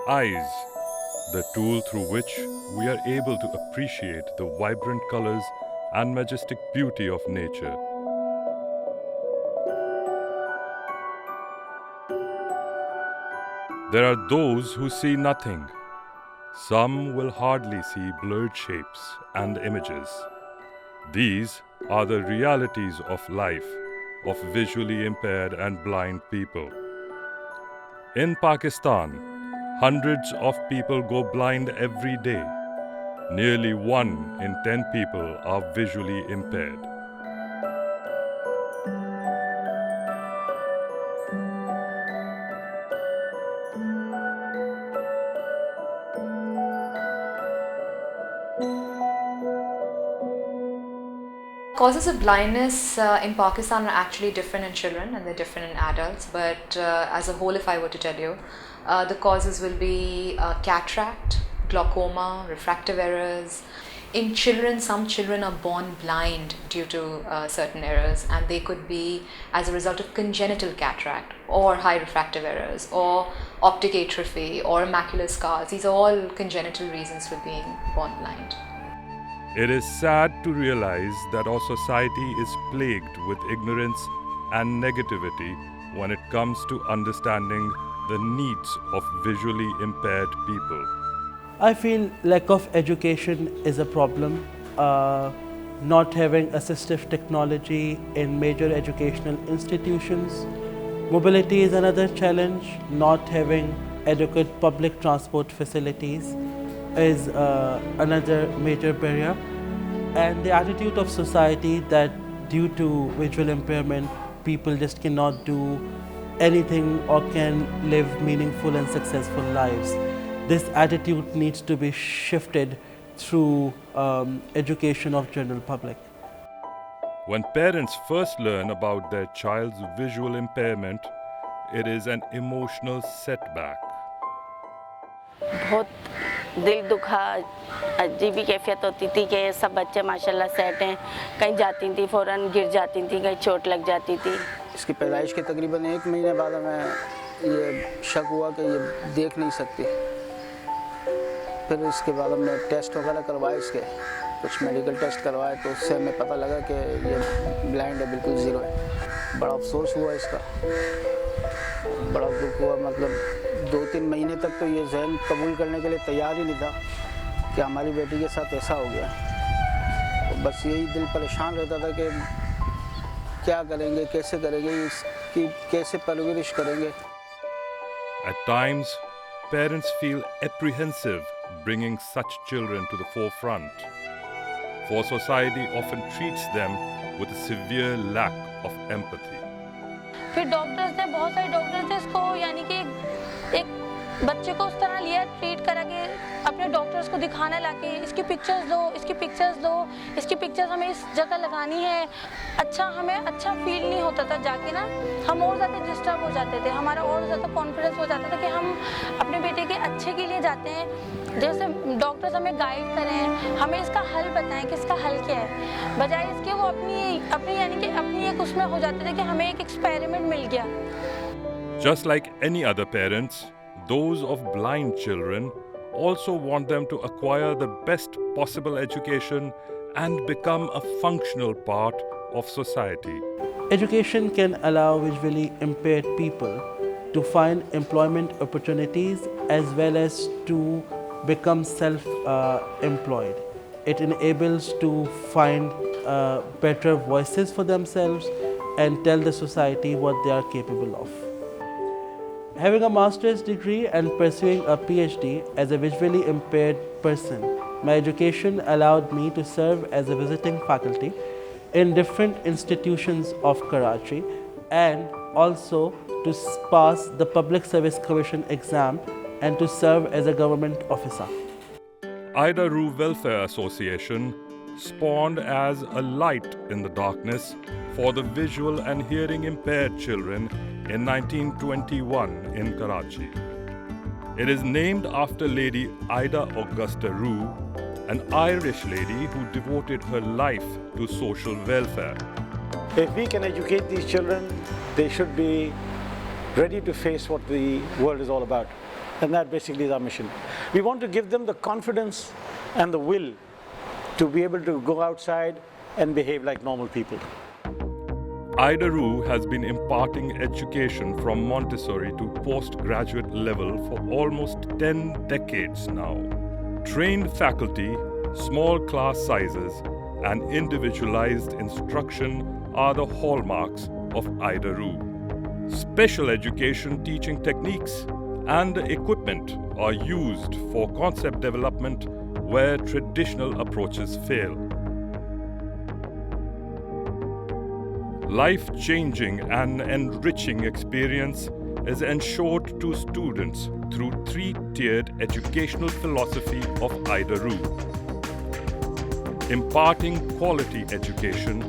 Eyes, the tool through which we are able to appreciate the vibrant colors and majestic beauty of nature. There are those who see nothing. Some will hardly see blurred shapes and images. These are the realities of life of visually impaired and blind people. In Pakistan, hundreds of people go blind every day. Nearly 1 in 10 people are visually impaired. Causes of blindness in Pakistan are actually different in children and they're different in adults, but as a whole, if I were to tell you, the causes will be cataract, glaucoma, refractive errors. In children, some children are born blind due to certain errors, and they could be as a result of congenital cataract or high refractive errors or optic atrophy or macular scars. These are all congenital reasons for being born blind. It is sad to realize that our society is plagued with ignorance and negativity when it comes to understanding the needs of visually impaired people. I feel lack of education is a problem. Not having assistive technology in major educational institutions. Mobility is another challenge. Not having adequate public transport facilities is another major barrier. And the attitude of society that due to visual impairment, people just cannot do anything or can live meaningful and successful lives. This attitude needs to be shifted through education of general public. When parents first learn about their child's visual impairment, it is an emotional setback. बहुत दिल दुखा, अजीब ही कैफियत होती थी कि सब बच्चे माशाल्लाह सेट हैं, कहीं जाती थी फ़ौरन गिर जाती थी, कहीं चोट लग जाती थी। इसकी पैदाइश के तकरीबन 1 महीने बाद हमें ये शक हुआ कि ये देख नहीं सकती। फिर इसके बाद हमने टेस्ट वगैरह करवाए, इसके कुछ मेडिकल टेस्ट करवाए, तो उससे हमें पता लगा कि ये ब्लाइंड है, बिल्कुल ज़ीरो है। बड़ा अफसोस हुआ इसका, बड़ा दुख हुआ। मतलब 2-3 महीने तक तो ये जहन कबूल करने के लिए तैयार ही नहीं था कि हमारी बेटी के साथ ऐसा हो गया। तो बस यही दिल परेशान रहता था कि क्या करेंगे, कैसे करेंगे, इसकी कैसे परवरिश करेंगे। At times, parents feel apprehensive bringing such children to the forefront, for society often treats them with a severe lack of empathy. फिर डॉक्टर्स ने, बहुत सारे डॉक्टर्स ने इसको यानी कि एक बच्चे को उस तरह लिया, ट्रीट करा के अपने डॉक्टर्स को दिखाने लाके इसकी पिक्चर्स दो, इसकी पिक्चर्स दो, इसकी पिक्चर्स हमें इस जगह लगानी है। अच्छा, हमें अच्छा फील नहीं होता था जाके ना, हम और ज़्यादा डिस्टर्ब हो जाते थे, हमारा और ज़्यादा कॉन्फिडेंस हो जाता था कि हम अपने बेटे के अच्छे के लिए जाते हैं। जैसे डॉक्टर्स हमें गाइड करें, हमें इसका हल बताएं कि इसका हल क्या है, बजाय इसके वो अपनी यानी कि अपनी एक उसमें हो जाते थे कि हमें एक एक्सपेरिमेंट मिल गया। Just like any other parents, those of blind children also want them to acquire the best possible education and become a functional part of society. Education can allow visually impaired people to find employment opportunities as well as to become self-employed. It enables to find better voices for themselves and tell the society what they are capable of. Having a master's degree and pursuing a PhD as a visually impaired person, my education allowed me to serve as a visiting faculty in different institutions of Karachi and also to pass the Public Service Commission exam and to serve as a government officer. Ida Rieu Welfare Association spawned as a light in the darkness for the visual and hearing impaired children in 1921 in Karachi. It is named after Lady Ida Augusta Rieu, an Irish lady who devoted her life to social welfare. If we can educate these children, they should be ready to face what the world is all about. And that basically is our mission. We want to give them the confidence and the will to be able to go outside and behave like normal people. Rieu has been imparting education from Montessori to postgraduate level for almost 10 decades now. Trained faculty, small class sizes, and individualized instruction are the hallmarks of Rieu. Special education teaching techniques and equipment are used for concept development where traditional approaches fail. Life-changing and enriching experience is ensured to students through three-tiered educational philosophy of Rieu. Imparting quality education,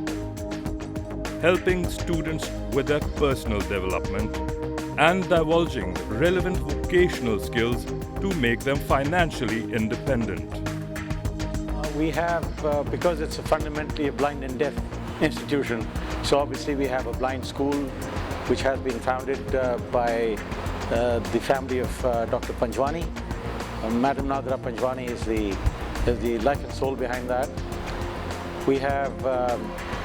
helping students with their personal development, and divulging relevant vocational skills to make them financially independent. We have, because it's fundamentally a blind and deaf institution, so obviously we have a blind school which has been founded by the family of Dr. Panjwani. Madam Nadra Panjwani is the life and soul behind that. We have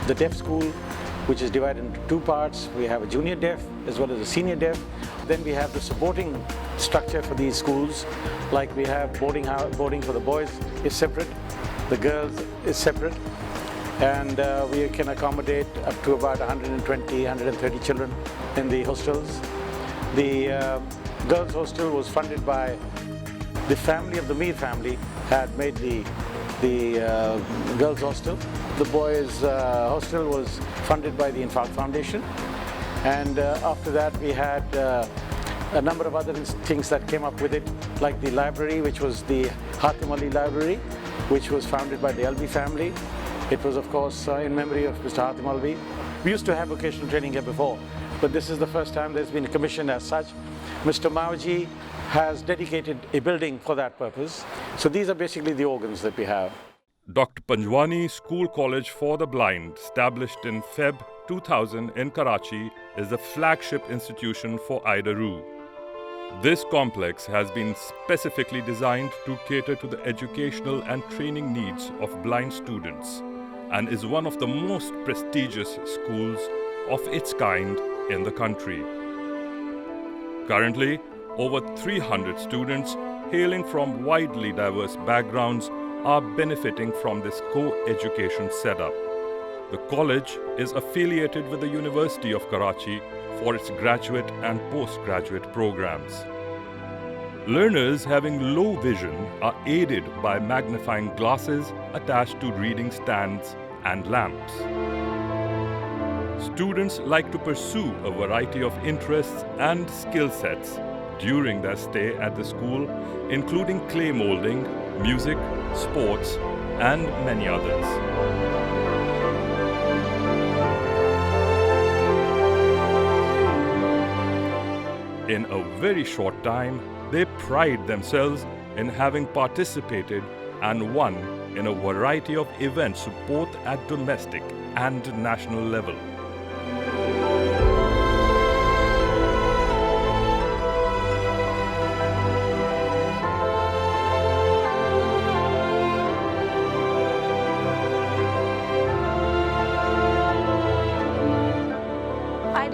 the deaf school, which is divided into two parts. We have a junior deaf as well as a senior deaf. Then we have the supporting structure for these schools, like we have boarding for the boys is separate, the girls is separate, and we can accommodate up to about 120, 130 children in the hostels. The girls' hostel was funded by the family of the Mir family, had made the girls' hostel. The boys' hostel was funded by the Infaq Foundation, and after that we had a number of other things that came up with it, like the library, which was the Hatim Ali Library, which was founded by the Alvi family. It was, of course, in memory of Mr. Hatim Alvi. We used to have vocational training here before, but this is the first time there's been commissioned as such. Mr. Maoji has dedicated a building for that purpose. So these are basically the organs that we have. Dr. Panjwani School College for the Blind, established in Feb 2000 in Karachi, is the flagship institution for Rieu. This complex has been specifically designed to cater to the educational and training needs of blind students and is one of the most prestigious schools of its kind in the country. Currently, over 300 students hailing from widely diverse backgrounds are benefiting from this co-education setup. The college is affiliated with the University of Karachi for its graduate and postgraduate programs. Learners having low vision are aided by magnifying glasses attached to reading stands and lamps. Students like to pursue a variety of interests and skill sets during their stay at the school, including clay molding, music, sports, and many others. In a very short time, they pride themselves in having participated and won in a variety of events both at domestic and national level.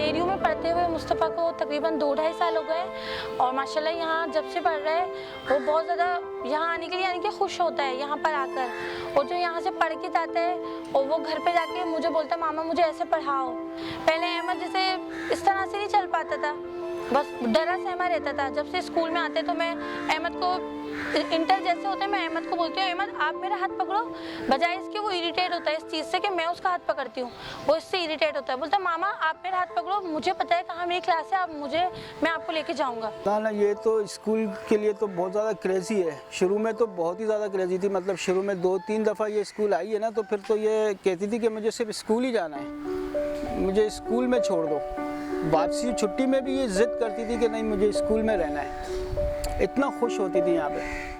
रियू में पढ़ते हुए मुस्तफ़ा को तकरीबन 2-2.5 साल हो गए और माशाल्लाह यहाँ जब से पढ़ रहा है वो बहुत ज़्यादा यहाँ आने के लिए यानी कि खुश होता है यहाँ पर आकर। और जो यहाँ से पढ़ के जाता है और वो घर पे जाके मुझे बोलता है मामा मुझे ऐसे पढ़ाओ। पहले अहमद जैसे इस तरह से नहीं चल पाता था, बस डरा सहमा रहता था। जब से स्कूल में आते तो मैं अहमद को इंटर जैसे होते हैं मैं अहमद को बोलती हूँ अहमद आप मेरा हाथ पकड़ो, बजाय इसके वो इरिटेट होता है इस चीज़ से कि मैं उसका हाथ पकड़ती हूँ, वो इससे इरिटेट होता है। बोलता है मामा आप मेरा हाथ पकड़ो, मुझे पता है कहाँ मेरी क्लास है, मैं आपको लेके जाऊँगा। ना ये तो स्कूल के लिए तो बहुत ज़्यादा क्रेज़ी है। शुरू में तो बहुत ही ज़्यादा क्रेज़ी थी, मतलब शुरू में 2-3 दफ़ा ये स्कूल आई है ना, तो फिर तो ये कहती थी कि मुझे सिर्फ स्कूल ही जाना है, मुझे स्कूल में छोड़ दो। वापसी छुट्टी में भी ये ज़िद करती थी कि नहीं मुझे स्कूल में रहना है, इतना खुश होती थी यहाँ पे।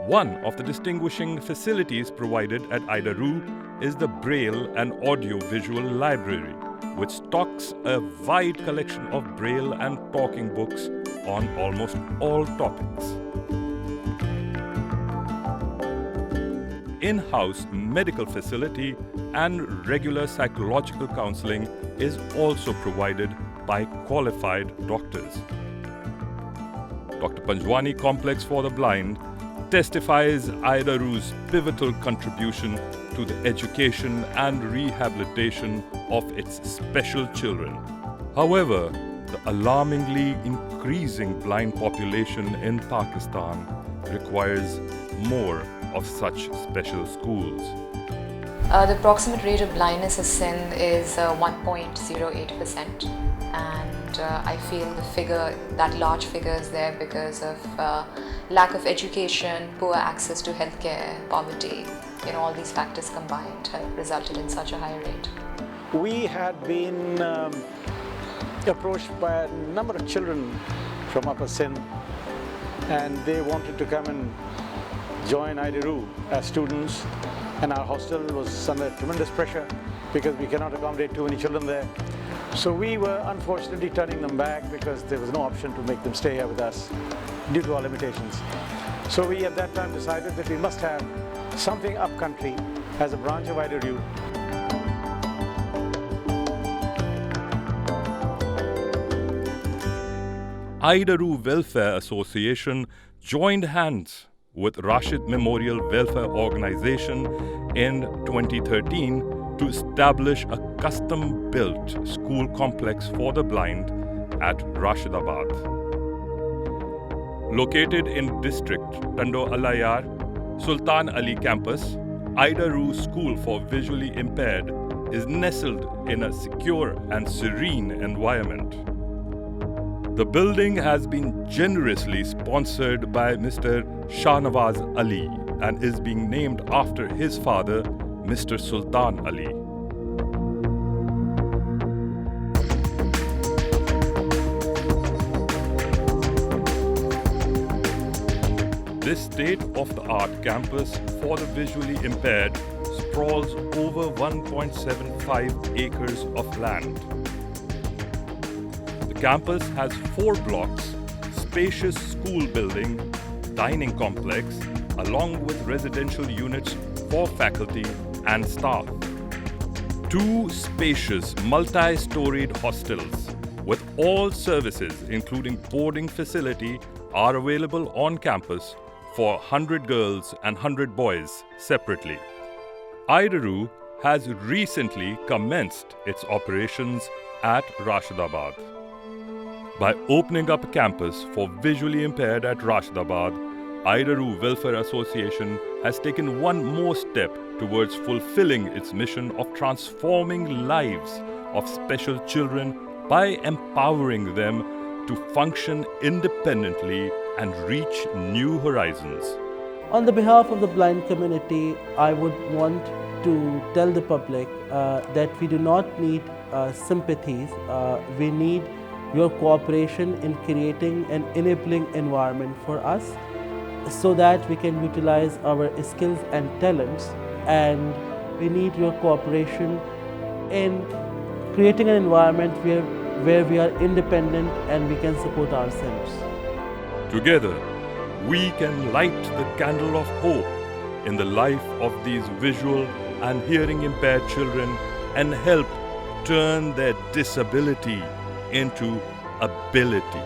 One of the distinguishing facilities provided at Rieu is the Braille and Audio-Visual Library, which stocks a wide collection of Braille and talking books on almost all topics. In-house medical facility and regular psychological counseling is also provided by qualified doctors. Dr. Panjwani Complex for the Blind testifies Ida Rieu's pivotal contribution to the education and rehabilitation of its special children. However, the alarmingly increasing blind population in Pakistan requires more of such special schools. The approximate rate of blindness in Sindh is 1.08%, and I feel that large figure is there because of lack of education, poor access to healthcare, poverty. All these factors combined have resulted in such a high rate. We had been approached by a number of children from Upper Sindh, and they wanted to come and join Ida Rieu as students, and our hostel was under tremendous pressure because we cannot accommodate too many children there. So we were unfortunately turning them back because there was no option to make them stay here with us due to our limitations. So we at that time decided that we must have something upcountry as a branch of Ida Rieu. Ida Rieu Welfare Association joined hands with Rashid Memorial Welfare Organization in 2013 to establish a custom-built school complex for the blind at Rashidabad. Located in district Tando Alayar, Sultan Ali campus, Ida Rieu School for Visually Impaired is nestled in a secure and serene environment. The building has been generously sponsored by Mr. Shahnawaz Ali and is being named after his father, Mr. Sultan Ali. This state-of-the-art campus for the visually impaired sprawls over 1.75 acres of land. The campus has 4 blocks, spacious school building, dining complex, along with residential units for faculty and staff. 2 spacious multi-storied hostels with all services including boarding facility are available on campus for 100 girls and 100 boys separately. Ida Rieu has recently commenced its operations at Rashidabad. By opening up a campus for visually impaired at Rashidabad, Ida Rieu Welfare Association has taken one more step towards fulfilling its mission of transforming lives of special children by empowering them to function independently and reach new horizons. On the behalf of the blind community, I would want to tell the public that we do not need sympathies, we need your cooperation in creating an enabling environment for us so that we can utilize our skills and talents, and we need your cooperation in creating an environment where we are independent and we can support ourselves. Together, we can light the candle of hope in the life of these visual and hearing impaired children and help turn their disability into ability.